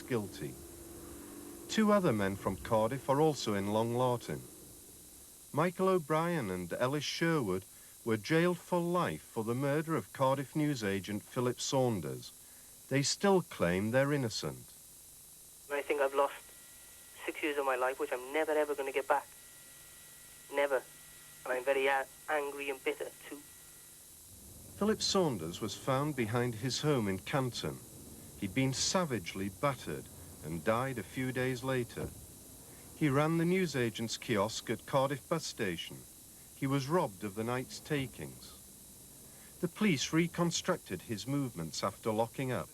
guilty. 2 other men from Cardiff are also in Long Lartin. Michael O'Brien and Ellis Sherwood were jailed for life for the murder of Cardiff newsagent Philip Saunders. They still claim they're innocent. I think I've lost 6 years of my life, which I'm never ever going to get back. Never. And I'm very angry and bitter too. Philip Saunders was found behind his home in Canton. He'd been savagely battered and died a few days later. He ran the newsagent's kiosk at Cardiff bus station. He was robbed of the night's takings. The police reconstructed his movements after locking up.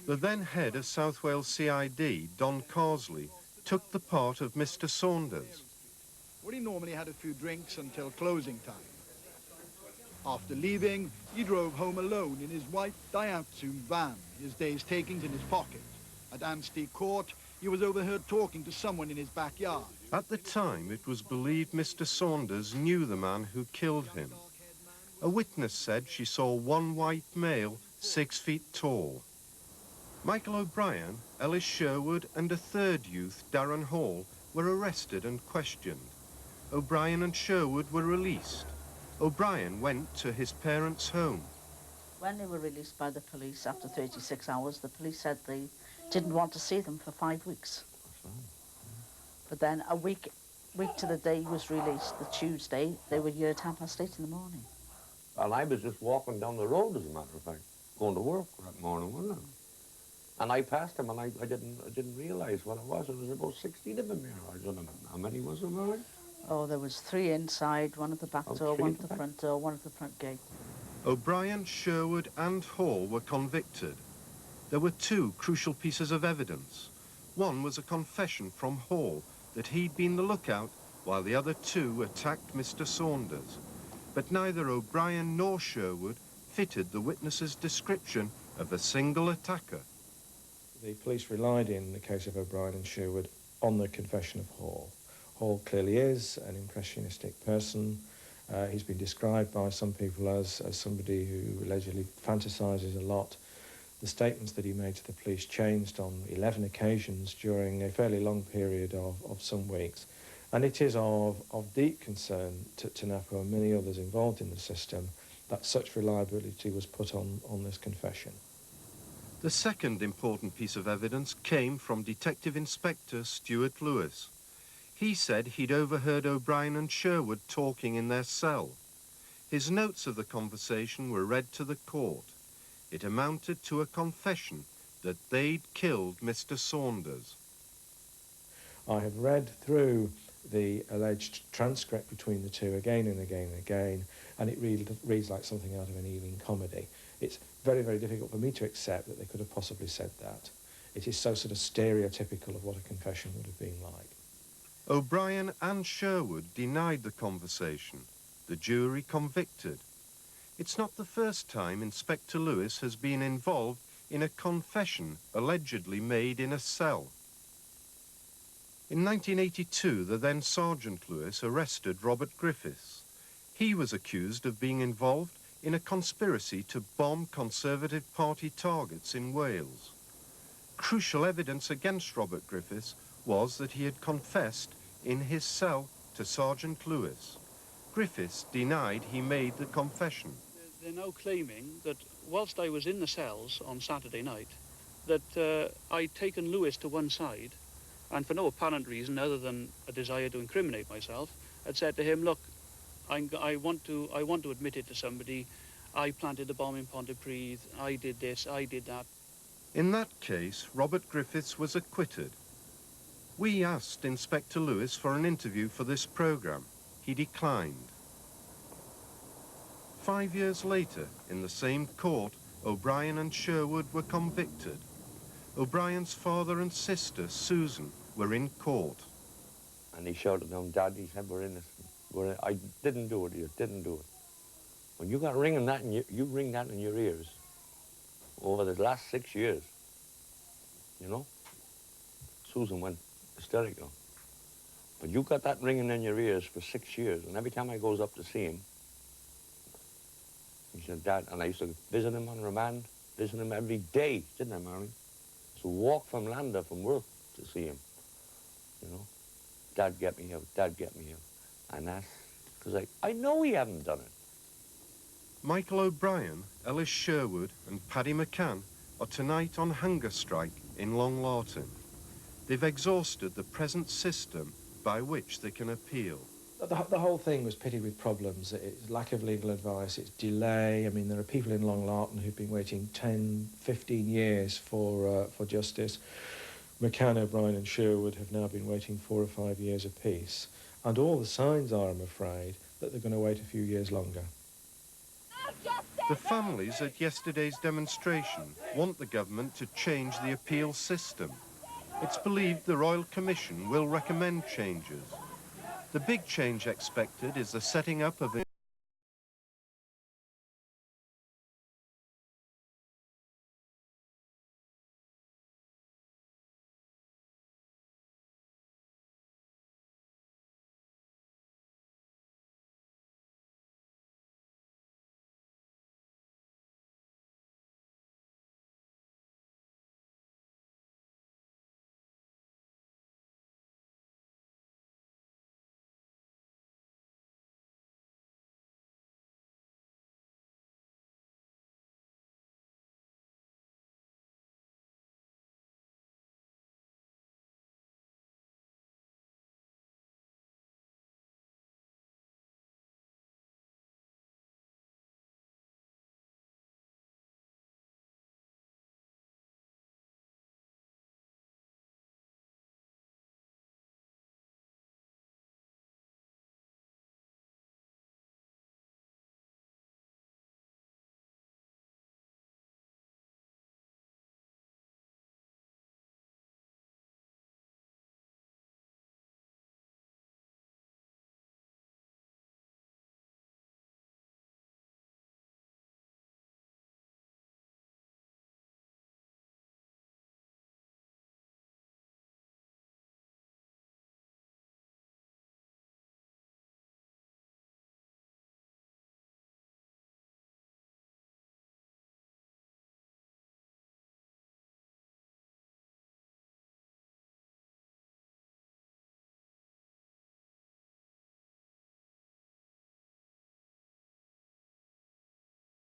The then head of South Wales CID, Don Carsley, took the part of Mr. Saunders. Well, he normally had a few drinks until closing time. After leaving, he drove home alone in his white Daihatsu van, his day's takings in his pocket. At Anstey Court, he was overheard talking to someone in his backyard. At the time, it was believed Mr. Saunders knew the man who killed him. A witness said she saw one white male, 6 feet tall. Michael O'Brien, Ellis Sherwood and a third youth, Darren Hall, were arrested and questioned. O'Brien and Sherwood were released. O'Brien went to his parents' home. When they were released by the police after 36 hours, the police said they didn't want to see them for 5 weeks. But then a week to the day he was released, the Tuesday, they were here at 8:30 in the morning. And I was just walking down the road, as a matter of fact, going to work that morning, wasn't I? And I passed him, and I didn't realise what it was. There was about 16 of them here. I don't know how many was there, Mary? Oh, there was 3 inside, one at the back door, one at the front door, one at the front gate. O'Brien, Sherwood and Hall were convicted. There were 2 crucial pieces of evidence. One was a confession from Hall that he'd been the lookout while the other 2 attacked Mr. Saunders. But neither O'Brien nor Sherwood fitted the witness's description of a single attacker. The police relied in the case of O'Brien and Sherwood on the confession of Hall. Hall clearly is an impressionistic person. He's been described by some people as somebody who allegedly fantasises a lot. The statements that he made to the police changed on 11 occasions during a fairly long period of some weeks. And it is of deep concern to NAPO and many others involved in the system that such reliability was put on this confession. The second important piece of evidence came from Detective Inspector Stuart Lewis. He said he'd overheard O'Brien and Sherwood talking in their cell. His notes of the conversation were read to the court. It amounted to a confession that they'd killed Mr. Saunders. I have read through the alleged transcript between the 2 again and again and again, and it reads like something out of an Ealing comedy. It's very, very difficult for me to accept that they could have possibly said that. It is so sort of stereotypical of what a confession would have been like. O'Brien and Sherwood denied the conversation. The jury convicted. It's not the first time Inspector Lewis has been involved in a confession allegedly made in a cell. In 1982, the then Sergeant Lewis arrested Robert Griffiths. He was accused of being involved in a conspiracy to bomb Conservative Party targets in Wales. Crucial evidence against Robert Griffiths was that he had confessed in his cell to Sergeant Lewis. Griffiths denied he made the confession. They're now claiming that whilst I was in the cells on Saturday night, that I'd taken Lewis to one side and for no apparent reason other than a desire to incriminate myself, had said to him, look, I want to admit it to somebody. I planted the bomb in Pontypridd, I did this, I did that. In that case, Robert Griffiths was acquitted. We asked Inspector Lewis for an interview for this programme. He declined. 5 years later, in the same court, O'Brien and Sherwood were convicted. O'Brien's father and sister, Susan, were in court. And he shouted down, Dad, he said, we're innocent. I didn't do it, you didn't do it. When you got ringing that, and you ring that in your ears over the last 6 years, you know, Susan went hysterical. But you got that ringing in your ears for 6 years, and every time I goes up to see him, he said, Dad, and I used to visit him on remand, visit him every day, didn't I, Mary? So walk from Landa from work to see him, you know. Dad, get me out, Dad, get me out. And that's, because I know he hadn't done it. Michael O'Brien, Ellis Sherwood and Paddy McCann are tonight on hunger strike in Long Lartin. They've exhausted the present system by which they can appeal. The whole thing was pitted with problems. It's lack of legal advice, it's delay. I mean, there are people in Long Lartin who've been waiting 10, 15 years for justice. McCann, O'Brien and Sherwood have now been waiting 4 or 5 years apiece. And all the signs are, I'm afraid, that they're going to wait a few years longer. The families at yesterday's demonstration want the government to change the appeal system. It's believed the Royal Commission will recommend changes. The big change expected is the setting up of